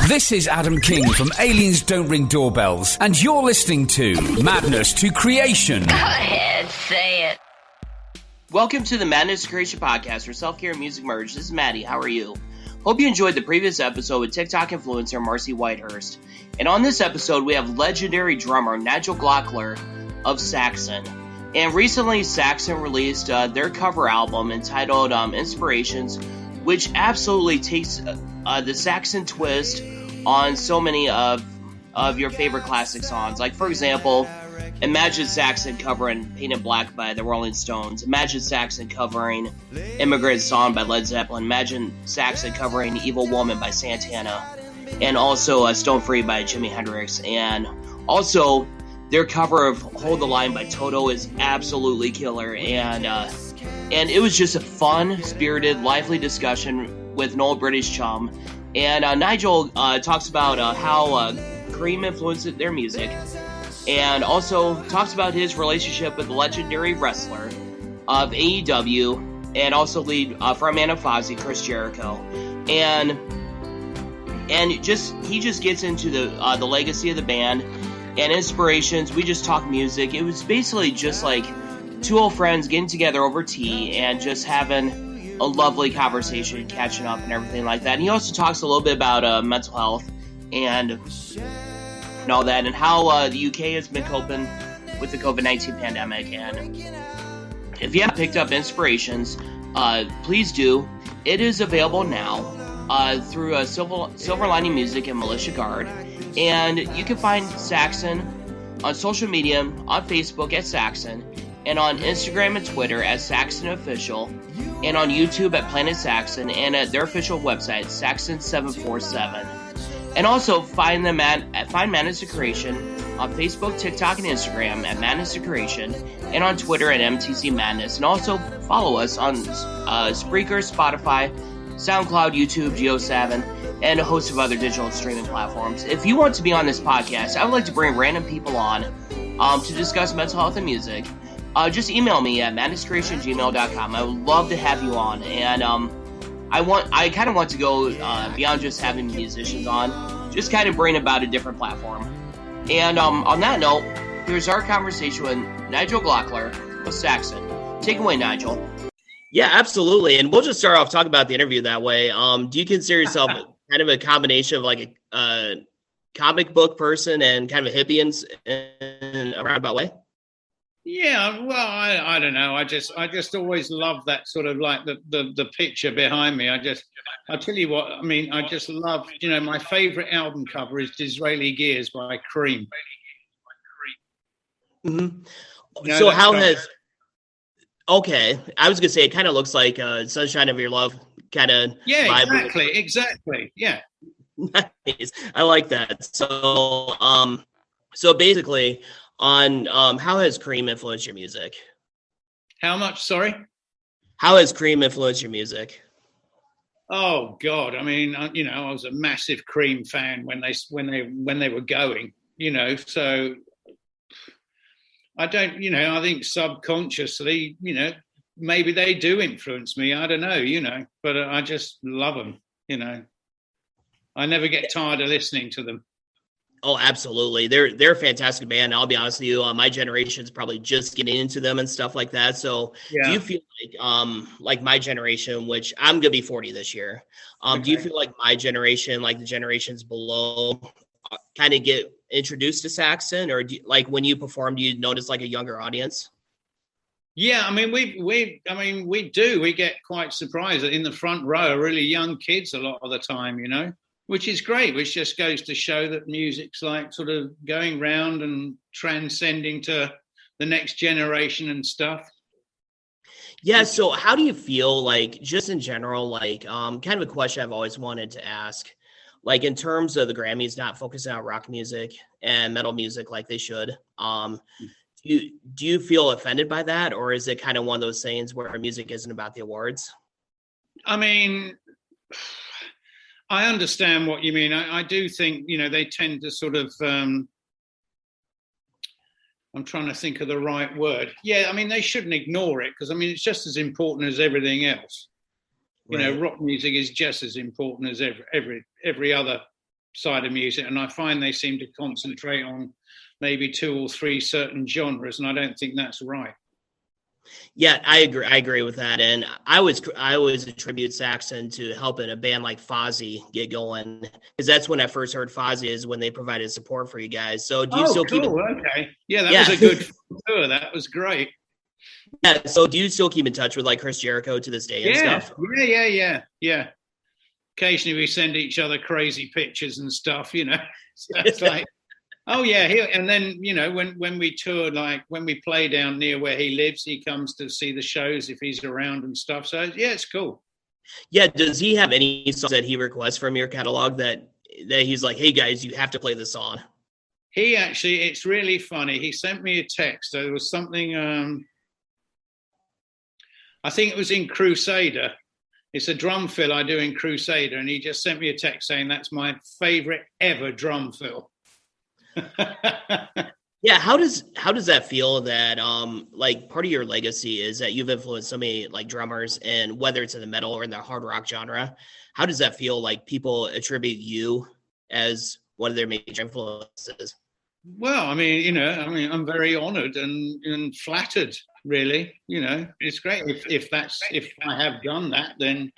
This is Adam King from Aliens Don't Ring Doorbells, and you're listening to Madness to Creation. Go ahead, say it. Welcome to the Madness to Creation podcast, where self-care and music merge. This is Maddie. How are you? Hope you enjoyed the previous episode with TikTok influencer Marcy Whitehurst. And on this episode, we have legendary drummer Nigel Glockler of SAXON. And recently, SAXON released their cover album entitled Inspirations, which absolutely takes the SAXON twist on so many of your favorite classic songs. Like, for example, imagine SAXON covering Painted Black by the Rolling Stones. Imagine SAXON covering Immigrant Song by Led Zeppelin. Imagine SAXON covering Evil Woman by Santana. And also Stone Free by Jimi Hendrix. And also, their cover of Hold the Line by Toto is absolutely killer. And it was just a fun, spirited, lively discussion with an old British chum. And Nigel talks about how Cream influenced their music. And also talks about his relationship with the legendary wrestler of AEW and also lead frontman of Fozzy, Chris Jericho. And he just gets into the legacy of the band and inspirations. We just talk music. It was basically just like two old friends getting together over tea and just having a lovely conversation, catching up and everything like that. And he also talks a little bit about mental health and all that, and how the UK has been coping with the COVID-19 pandemic. And if you haven't picked up Inspirations, please do. It is available now through Silver Lining Music and Militia Guard. And you can find SAXON on social media, on Facebook at SAXON, and on Instagram and Twitter as SAXON Official, and on YouTube at Planet SAXON, and at their official website, SAXON747. And also find them at Madness to Creation on Facebook, TikTok, and Instagram at Madness to Creation, and on Twitter at MTC Madness. And also follow us on Spreaker, Spotify, SoundCloud, YouTube, JioSaavn, and a host of other digital streaming platforms. If you want to be on this podcast, I would like to bring random people on to discuss mental health and music. Just email me at madnesscreation@gmail.com. I would love to have you on. And I kind of want to go beyond just having musicians on, just kind of bring about a different platform. And on that note, here's our conversation with Nigel Glockler of SAXON. Take it away, Nigel. Yeah, absolutely. And we'll just start off talking about the interview that way. Do you consider yourself kind of a combination of like a comic book person and kind of a hippie in a roundabout way? Yeah, well, I don't know. I just always love that sort of like the picture behind me. I'll tell you what, I mean, I just love, my favorite album cover is Disraeli Gears by Cream. Mm-hmm. So how has, okay, I was going to say it kind of looks like Sunshine of Your Love kind of. Yeah, exactly. Yeah. Nice. I like that. So basically, on how has Cream influenced your music? How much? Sorry. How has Cream influenced your music? Oh God! I mean, I was a massive Cream fan when they were going. So I don't. I think subconsciously, maybe they do influence me. I don't know. But I just love them. I never get tired of listening to them. Oh, absolutely. They're a fantastic band. I'll be honest with you. My generation's probably just getting into them and stuff like that. So yeah. Do you feel like my generation, which I'm going to be 40 this year. Okay. Do you feel like my generation, like the generations below, kind of get introduced to SAXON, or like when you perform, do you notice like a younger audience? Yeah. I mean, we do. We get quite surprised that in the front row are really young kids a lot of the time, which is great, which just goes to show that music's like sort of going round and transcending to the next generation and stuff. Yeah, so how do you feel, like, just in general, like, kind of a question I've always wanted to ask, like, in terms of the Grammys not focusing on rock music and metal music like they should, do you feel offended by that, or is it kind of one of those things where music isn't about the awards? I mean, I understand what you mean. I do think, they tend to sort of, I'm trying to think of the right word. Yeah, I mean, they shouldn't ignore it because, it's just as important as everything else. Right. Rock music is just as important as every other side of music, and I find they seem to concentrate on maybe 2 or 3 certain genres, and I don't think that's right. Yeah, I agree with that. And I always attribute Saxon to helping a band like Fozzy get going, because that's when I first heard Fozzy, is when they provided support for you guys. So do you still keep it? Okay. Yeah, that was a good tour. That was great. Yeah. So do you still keep in touch with like Chris Jericho to this day and stuff? Yeah. Occasionally we send each other crazy pictures and stuff, you know. So it's like, oh yeah, and then, you know, when we tour, like when we play down near where he lives, he comes to see the shows if he's around and stuff. So yeah, it's cool. Yeah, does he have any songs that he requests from your catalog that he's like, hey guys, you have to play this song? He actually, it's really funny. He sent me a text. There was something, I think it was in Crusader. It's a drum fill I do in Crusader, and he just sent me a text saying that's my favorite ever drum fill. Yeah, how does that feel that like part of your legacy is that you've influenced so many like drummers, and whether it's in the metal or in the hard rock genre, how does that feel like people attribute you as one of their major influences? Well, I mean, you know, I'm very honored and flattered, really. You know, it's great if I have done that, then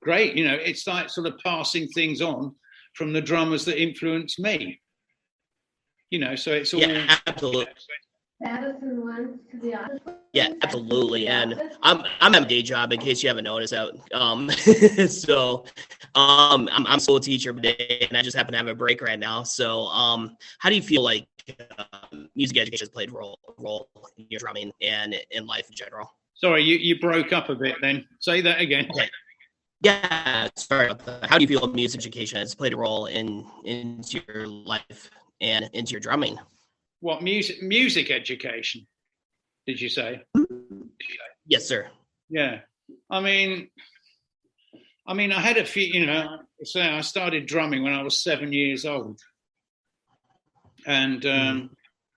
great. You know, it's like sort of passing things on from the drummers that influenced me. You know, so it's all... Yeah, absolutely. Yeah, absolutely. And I'm at a day job, in case you haven't noticed out. So I'm a school teacher today, and I just happen to have a break right now. So how do you feel like music education has played a role in your drumming and in life in general? Sorry, you broke up a bit then. Say that again. Okay. Yeah, sorry about that. How do you feel music education has played a role into your life and into your drumming? What, music education, did you say? Yes, sir. Yeah. I mean, I had a few, you know, so I started drumming when I was 7 years old. And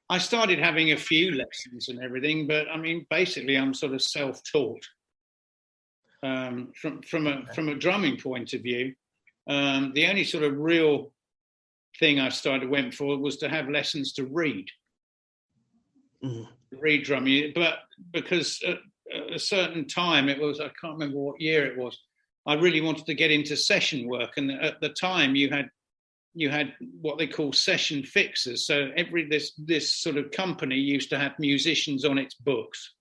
I started having a few lessons and everything, but I mean, basically I'm sort of self-taught from a drumming point of view. The only sort of real thing I went for was to have lessons to read. Read drumming, but because at a certain time it was, I can't remember what year it was, I really wanted to get into session work, and at the time you had what they call session fixers. So this sort of company used to have musicians on its books.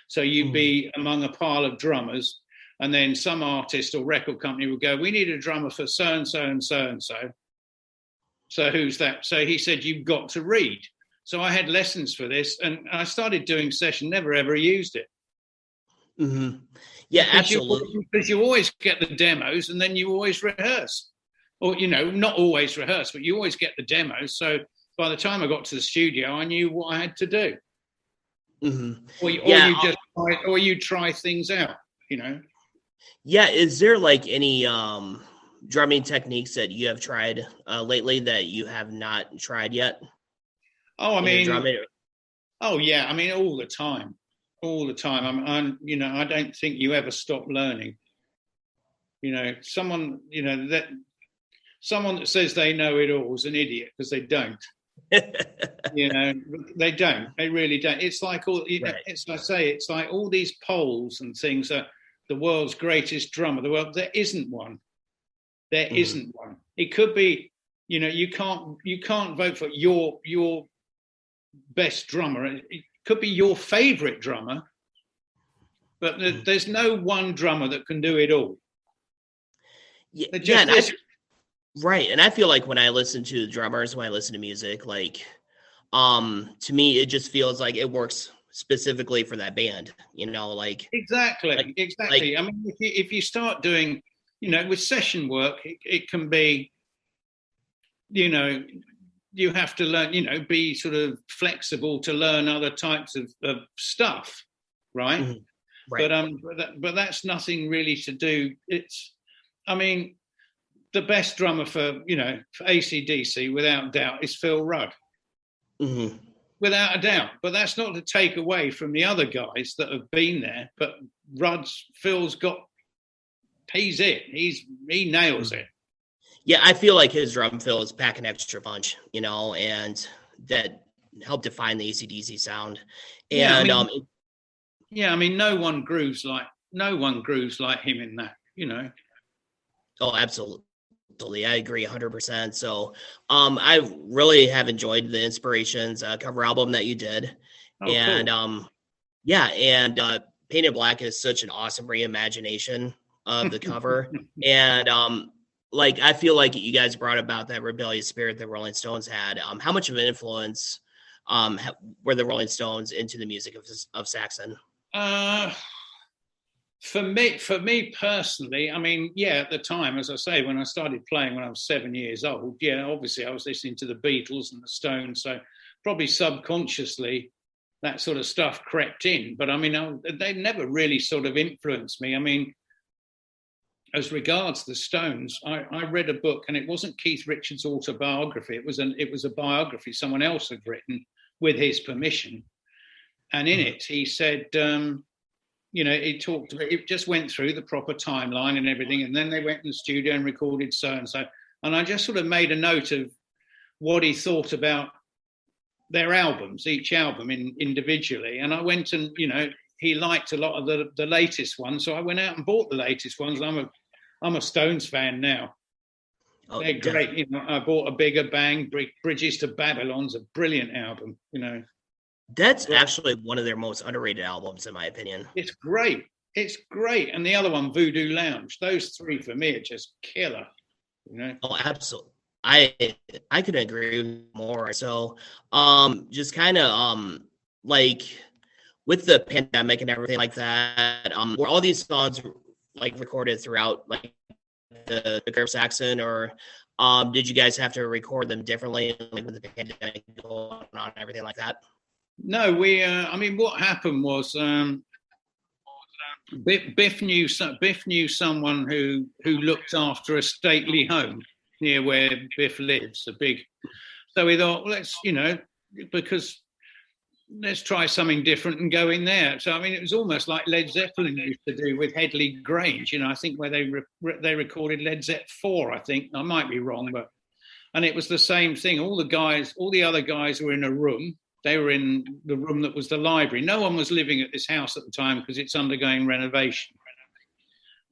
So you'd be among a pile of drummers, and then some artist or record company would go, we need a drummer for so and so and so and so. So who's that? So he said, you've got to read. So I had lessons for this, and I started doing session, never ever used it. Mm-hmm. Yeah, absolutely. Because you always get the demos, and then you always rehearse. Or, you know, not always rehearse, but you always get the demos. So by the time I got to the studio, I knew what I had to do. Mm-hmm. Or you try things out, you know. Yeah, is there like any drumming techniques that you have tried lately that you have not tried yet? Oh, I mean, oh yeah, I mean, all the time. I'm you know, I don't think you ever stop learning. You know, someone that says they know it all is an idiot, because they don't. You know, they don't. They really don't. It's like it's like all these polls and things are the world's greatest drummer. The world, there isn't one. There isn't one. It could be, you know, you can't vote for your best drummer. It could be your favorite drummer, but there's no one drummer that can do it all. Right. And I feel like when I listen to drummers, when I listen to music, like, to me, it just feels like it works specifically for that band, you know, like. Exactly. I mean, if you start doing, you know, with session work, it can be, you know, you have to learn, you know, be sort of flexible to learn other types of stuff, right? Mm-hmm. Right. But that's nothing really to do. I mean, the best drummer for AC/DC, without doubt, is Phil Rudd. Mm-hmm. Without a doubt. But that's not to take away from the other guys that have been there. But Phil's got, he's it. He nails it. Yeah, I feel like his drum fill is pack an extra punch, and that helped define the AC/DC sound. And no one grooves like him in that, Oh, absolutely. I agree 100%. So, I really have enjoyed the Inspirations cover album that you did. And, cool. Painted Black is such an awesome reimagination of the cover. And, I feel like you guys brought about that rebellious spirit that Rolling Stones had. How much of an influence were the Rolling Stones into the music of Saxon? For me personally, at the time, as I say, when I started playing when I was 7 years old, obviously I was listening to the Beatles and the Stones, so probably subconsciously that sort of stuff crept in. But they never really sort of influenced me. As regards the Stones, I read a book, and it wasn't Keith Richards' autobiography. It was a biography someone else had written with his permission, and in it he said. It just went through the proper timeline and everything. And then they went in the studio and recorded so-and-so. And I just sort of made a note of what he thought about their albums, each album individually. And I went and, he liked a lot of the latest ones. So I went out and bought the latest ones. I'm a Stones fan now. Oh, they're great. I bought A Bigger Bang, Bridges to Babylon's a brilliant album, That's actually one of their most underrated albums, in my opinion. It's great. And the other one, Voodoo Lounge, those three for me are just killer. Oh, absolutely. I could agree more. So, just kind of with the pandemic and everything like that, were all these songs recorded throughout the Curve Saxon, or did you guys have to record them differently with the pandemic going on and everything like that? No, what happened was Biff knew someone who looked after a stately home near where Biff lives. So we thought, because let's try something different and go in there. So it was almost like Led Zeppelin used to do with Headley Grange. I think where they recorded Led Zeppelin 4. I think I might be wrong, and it was the same thing. All the other guys were in a room. They were in the room that was the library. No one was living at this house at the time because it's undergoing renovation.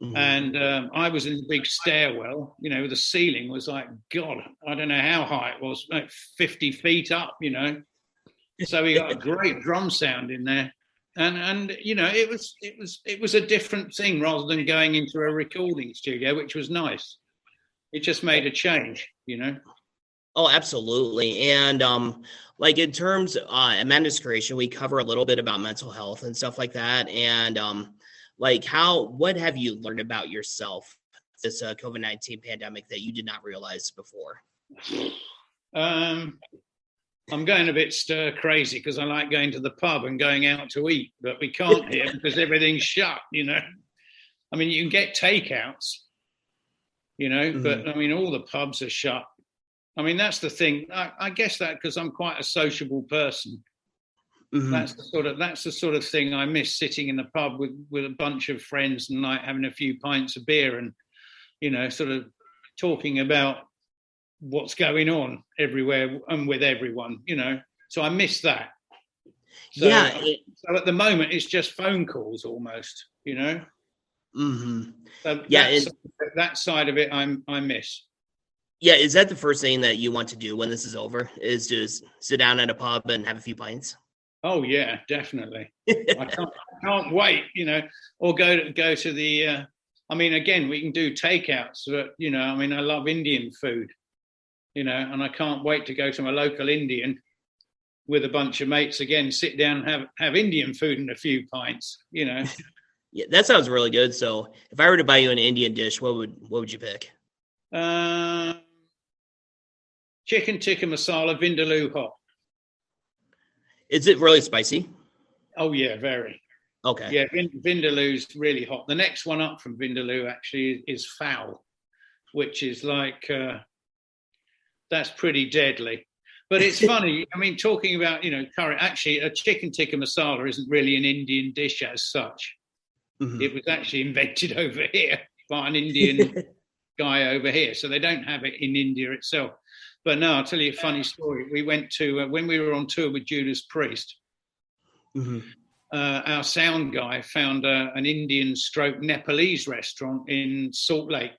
Mm-hmm. And I was in the big stairwell, the ceiling was like, God, I don't know how high it was, like 50 feet up, So we got a great drum sound in there. And it was a different thing rather than going into a recording studio, which was nice. It just made a change, Oh, absolutely. And in terms of Madness Creation, we cover a little bit about mental health and stuff like that. And what have you learned about yourself this COVID-19 pandemic that you did not realize before? I'm going a bit stir crazy because I like going to the pub and going out to eat, but we can't here because everything's shut, you can get takeouts, mm-hmm. But all the pubs are shut. That's the thing. I guess that because I'm quite a sociable person. Mm-hmm. That's the sort of thing I miss, sitting in the pub with a bunch of friends and having a few pints of beer and, sort of talking about what's going on everywhere and with everyone, So I miss that. So, so at the moment it's just phone calls almost, Mm-hmm. So that side of it I miss. Yeah, is that the first thing that you want to do when this is over? Is just sit down at a pub and have a few pints? Oh yeah, definitely. I can't wait, or go to the. Again, we can do takeouts, but I love Indian food, and I can't wait to go to my local Indian with a bunch of mates again, sit down and have Indian food and a few pints, Yeah, that sounds really good. So, if I were to buy you an Indian dish, what would you pick? Chicken tikka masala vindaloo hot. Is it really spicy? Oh yeah, very. Okay. Yeah, vindaloo's really hot. The next one up from vindaloo actually is fowl, which is that's pretty deadly. But it's funny. Talking about curry. Actually, a chicken tikka masala isn't really an Indian dish as such. Mm-hmm. It was actually invented over here by an Indian guy over here. So they don't have it in India itself. But no, I'll tell you a funny story. We went to, when we were on tour with Judas Priest, our sound guy found an Indian stroke Nepalese restaurant in Salt Lake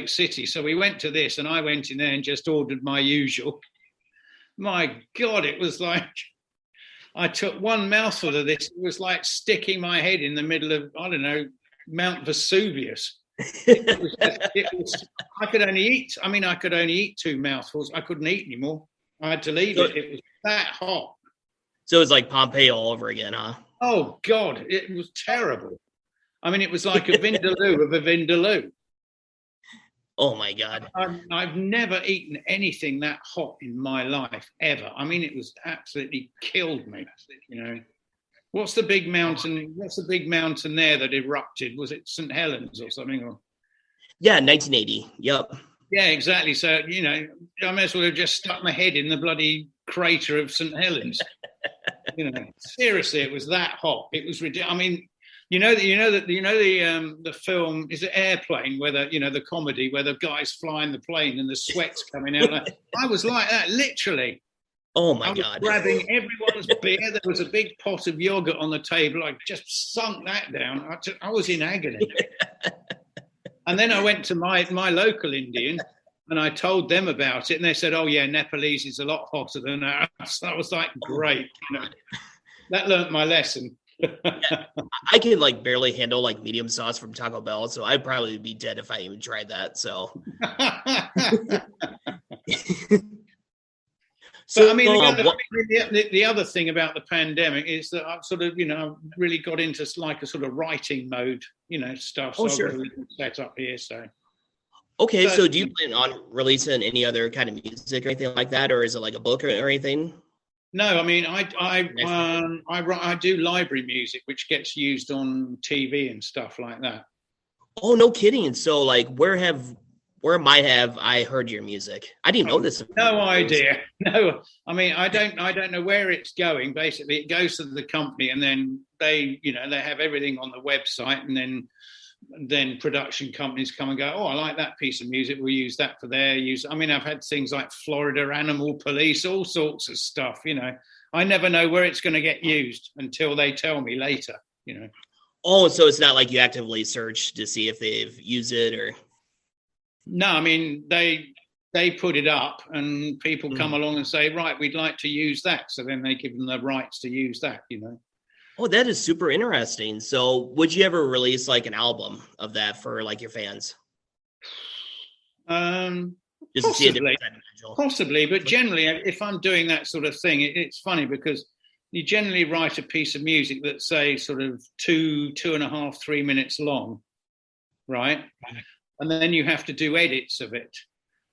City. So we went to this, and I went in there and just ordered my usual. My God, it was like, I took one mouthful of this. It was like sticking my head in the middle of, I don't know, Mount Vesuvius. It was, I could only eat 2 mouthfuls. I couldn't eat anymore. I had to leave it. It was that hot. So it was like Pompeii all over again, huh? Oh, God, it was terrible. I mean, it was like a vindaloo of a vindaloo. Oh, my God. I've never eaten anything that hot in my life, ever. I mean, it was absolutely killed me, you know. What's the big mountain there that erupted? Was it St. Helens or something? Yeah, 1980. Yep. Yeah, exactly. So, you know, I may as well have just stuck my head in the bloody crater of St. Helens. You know, seriously, it was that hot. It was ridiculous. I mean, the film, is it Airplane, where the comedy where the guy's flying the plane and the sweat's coming out. I was like that, literally. Oh my God! Grabbing everyone's beer. There was a big pot of yogurt on the table. I just sunk that down. I was in agony. And then I went to my local Indian, and I told them about it, and they said, "Oh yeah, Nepalese is a lot hotter than that." So I was like, "Great," you know. That learnt my lesson. I can like barely handle like medium sauce from Taco Bell, so I'd probably be dead if I even tried that. So. So, I mean, the other thing about the pandemic is that I've sort of, really got into like a sort of writing mode, stuff. So Oh, sure. I've got a little set up here. So. Okay, so do you plan on releasing any other kind of music or anything like that, or is it like a book or anything? No, I mean, I do library music, which gets used on TV and stuff like that. Oh, no kidding. So, like, where might have I heard your music? I didn't know this. No idea. No, I mean, I don't know where it's going. Basically, it goes to the company, and then they have everything on the website, and then production companies come and go, oh, I like that piece of music. We'll use that for their use. I mean, I've had things like Florida Animal Police, all sorts of stuff. I never know where it's going to get used until they tell me later. Oh, so it's not like you actively search to see if they've used it or. No, I mean, they put it up and people come along and say, right, we'd like to use that. So then they give them the rights to use that, Oh, that is super interesting. So would you ever release like an album of that for like your fans? Just Possibly, but generally, if I'm doing that sort of thing, it's funny because you generally write a piece of music that's, say, sort of 2.5, 3 minutes long, right? And then you have to do edits of it.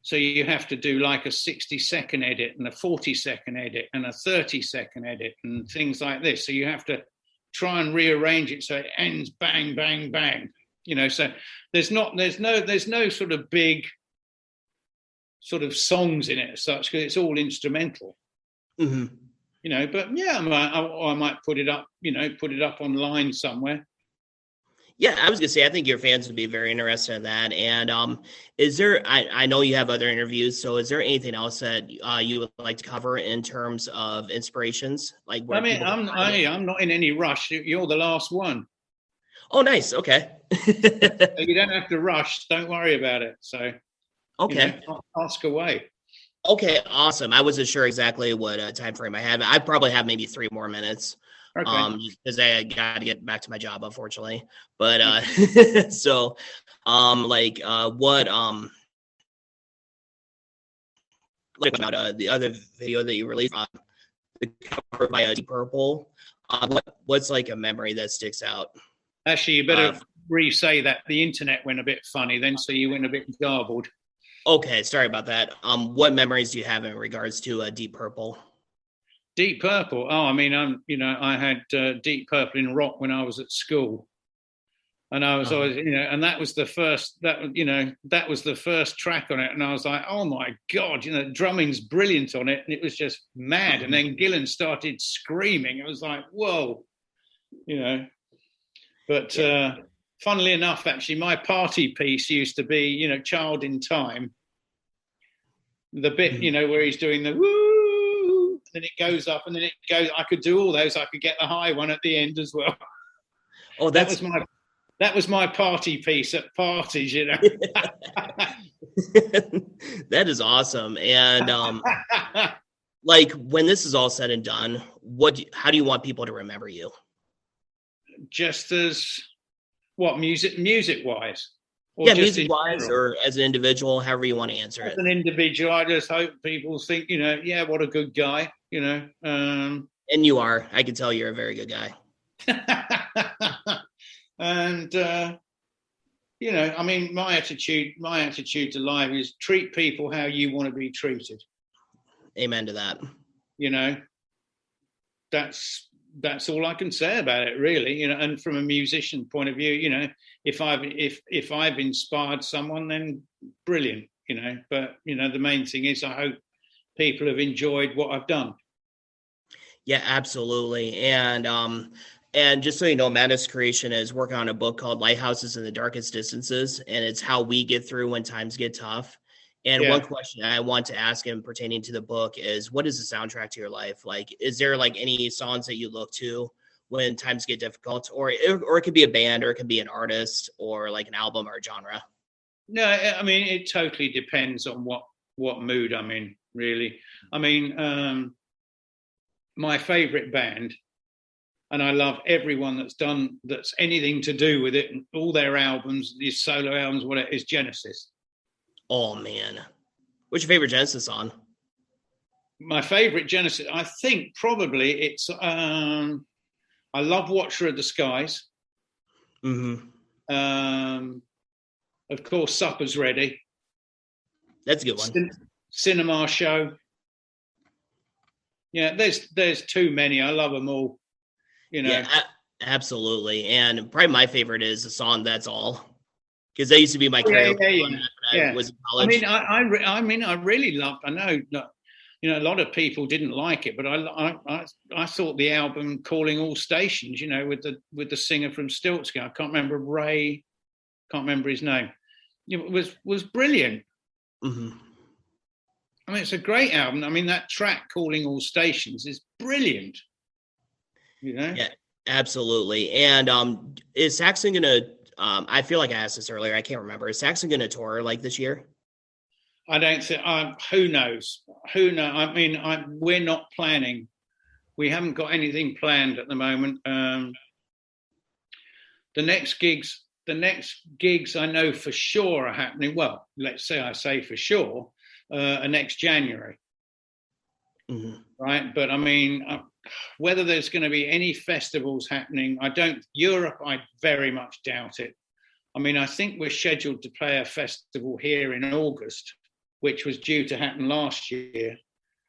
So you have to do like a 60-second edit and a 40-second edit and a 30-second edit and things like this. So you have to try and rearrange it so it ends bang, bang, bang. So there's no sort of big sort of songs in it as such, because it's all instrumental. Mm-hmm. But yeah, I might put it up online somewhere. Yeah, I was gonna say I think your fans would be very interested in that. And is there? I know you have other interviews, so is there anything else that you would like to cover in terms of inspirations? Like, I mean, I'm not in any rush. You're the last one. Oh, nice. Okay. You don't have to rush. Don't worry about it. So. Okay. Ask away. Okay, awesome. I wasn't sure exactly what time frame I had. I probably have maybe 3 more minutes. Okay. Because I got to get back to my job, unfortunately. But so, like about the other video that you released, the cover by Deep Purple. What's like a memory that sticks out? Actually, you better re-say that. The internet went a bit funny then, so you went a bit garbled. Okay, sorry about that. What memories do you have in regards to Deep Purple? Deep Purple. Oh, I mean, I had Deep Purple in rock when I was at school, and I was always, and that was the first. That was the first track on it, and I was like, oh my God, drumming's brilliant on it, and it was just mad. And then Gillan started screaming. It was like, whoa, But funnily enough, actually, my party piece used to be, Child in Time. The bit, where he's doing the woo, then it goes up, and then it goes. I could do all those. I could get the high one at the end as well. Oh, that was my party piece at parties, That is awesome. And like when this is all said and done, how do you want people to remember you? Just as what, music wise? Music wise, or as an individual, however you want to answer it. As an individual, I just hope people think, what a good guy, And you are. I can tell you're a very good guy. And my attitude to life is treat people how you want to be treated. Amen to that. That's all I can say about it, really. And from a musician point of view, if I've inspired someone, then brilliant. But the main thing is I hope people have enjoyed what I've done. Yeah, absolutely. And just so you know, Madness Creation is working on a book called Lighthouses in the Darkest Distances, and it's how we get through when times get tough. And one question I want to ask him pertaining to the book is, what is the soundtrack to your life? Like, is there like any songs that you look to when times get difficult, or it could be a band, or it could be an artist, or like an album or a genre? No, I mean, it totally depends on what mood I'm in, really. I mean, my favorite band, and I love everyone that's anything to do with it, and all their albums, these solo albums, what it is, Genesis. Oh man, what's your favorite Genesis song? My favorite Genesis, I think probably it's I love Watcher of the Skies. Mm-hmm. Of course, Supper's Ready. That's a good one. Cinema Show. Yeah, there's too many. I love them all. Yeah, absolutely. And probably my favorite is the song "That's All," because that used to be my karaoke when I was in college. I mean, I really loved. I know, a lot of people didn't like it, but I thought the album "Calling All Stations," with the singer from Stiltskin, I can't remember Ray, can't remember his name. It was brilliant. Mm-hmm. I mean, it's a great album. I mean, that track "Calling All Stations" is brilliant. Yeah, absolutely. And is Saxon gonna? I feel like I asked this earlier. I can't remember. Is Saxon gonna tour like this year? I don't think. Who knows? Who knows? I mean, we're not planning. We haven't got anything planned at the moment. The next gigs I know for sure are happening. Well, let's say I say for sure, are next January. Mm-hmm. Right, but I mean, whether there's going to be any festivals happening, Europe, I very much doubt it. I mean, I think we're scheduled to play a festival here in August, which was due to happen last year.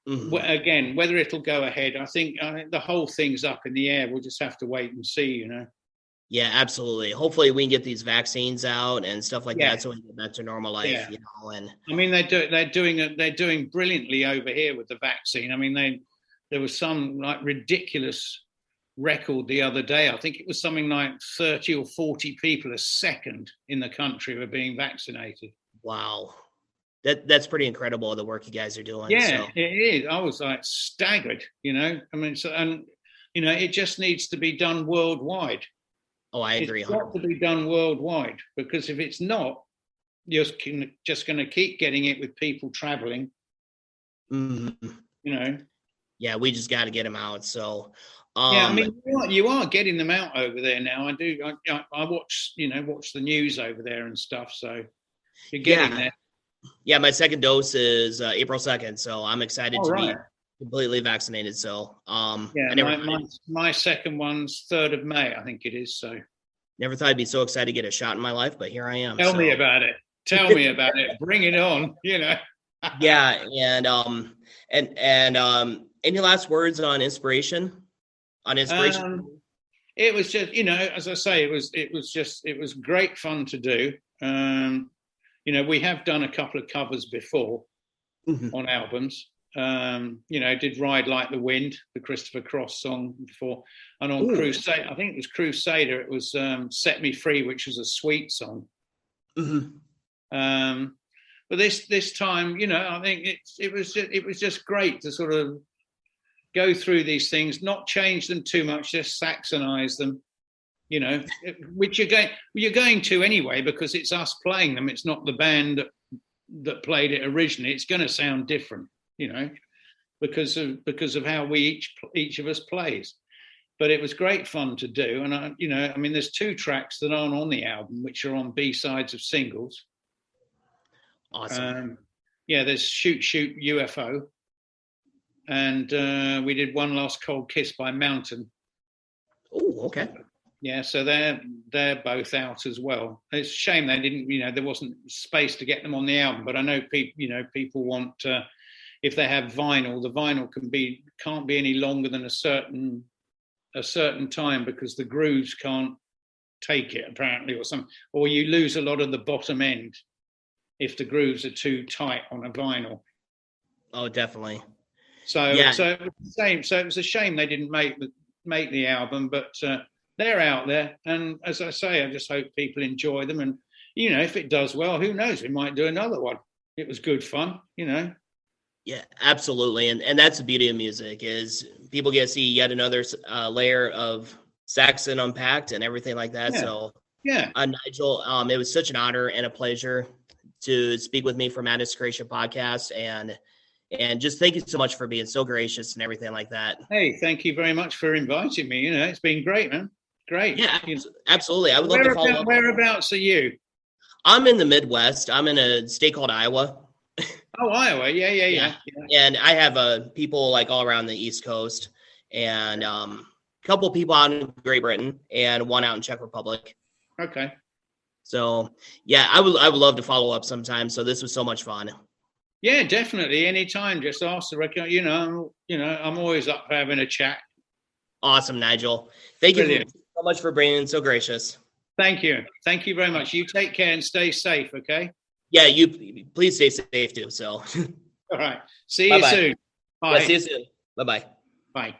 Mm-hmm. Again, whether it'll go ahead, I think the whole thing's up in the air. We'll just have to wait and see, Yeah, absolutely. Hopefully we can get these vaccines out and stuff like that so we can get back to normal life, And I mean, they're doing brilliantly over here with the vaccine. I mean, there was some like ridiculous record the other day. I think it was something like 30 or 40 people a second in the country were being vaccinated. Wow. That's pretty incredible, the work you guys are doing. Yeah, it is. I was like staggered, I mean, it just needs to be done worldwide. Oh, I agree. It's got to be done worldwide, because if it's not, you're just going to keep getting it with people traveling. Mm-hmm. Yeah, we just got to get them out. So, I mean, you are getting them out over there now. I do. I watch the news over there and stuff. So you're getting there. Yeah, my second dose is April 2nd, so I'm excited to be completely vaccinated. So, my second one's 3rd of May, I think it is. So, never thought I'd be so excited to get a shot in my life, but here I am. Tell me about it. Tell me about it. Bring it on. Yeah, and any last words on inspiration? It was just, as I say, it was great fun to do. We have done a couple of covers before on albums. Did Ride Like the Wind, the Christopher Cross song before. And on Crusade, I think it was Crusader, it was Set Me Free, which was a sweet song. Mm-hmm. But this time, I think it was just great to sort of go through these things, not change them too much, just saxonize them, which you're going to anyway, because it's us playing them. It's not the band that played it originally. It's going to sound different, because of how we each of us plays. But it was great fun to do. And there's 2 tracks that aren't on the album, which are on B-sides of singles. Awesome. There's Shoot Shoot UFO, and we did One Last Cold Kiss by Mountain. Oh, okay. Yeah, so they're both out as well. It's a shame they didn't, there wasn't space to get them on the album. But I know people want, if they have vinyl, the vinyl can't be any longer than a certain time, because the grooves can't take it apparently, or you lose a lot of the bottom end if the grooves are too tight on a vinyl. Oh, definitely. So it was the same. So it was a shame they didn't make the album, but they're out there. And as I say, I just hope people enjoy them. And if it does well, who knows? We might do another one. It was good fun, Yeah, absolutely. And that's the beauty of music, is people get to see yet another layer of Saxon unpacked and everything like that. Yeah. So Nigel, it was such an honor and a pleasure to speak with me for Madness Creation Podcast, and just thank you so much for being so gracious and everything like that. Hey, thank you very much for inviting me. It's been great, man. Great. Yeah, absolutely. I would love to follow up. Whereabouts are you? I'm in the Midwest. I'm in a state called Iowa. Oh, Iowa. Yeah. And I have people like all around the East Coast, and a couple people out in Great Britain, and one out in Czech Republic. Okay. So I would love to follow up sometime. So this was so much fun. Yeah, definitely. Anytime. Just ask the record. I'm always up for having a chat. Awesome, Nigel. Thank you so much for being so gracious. Thank you. Thank you very much. You take care and stay safe, okay? Yeah, you please stay safe too. So all right. See you soon. Bye. Yeah, see you soon. Bye-bye. Bye.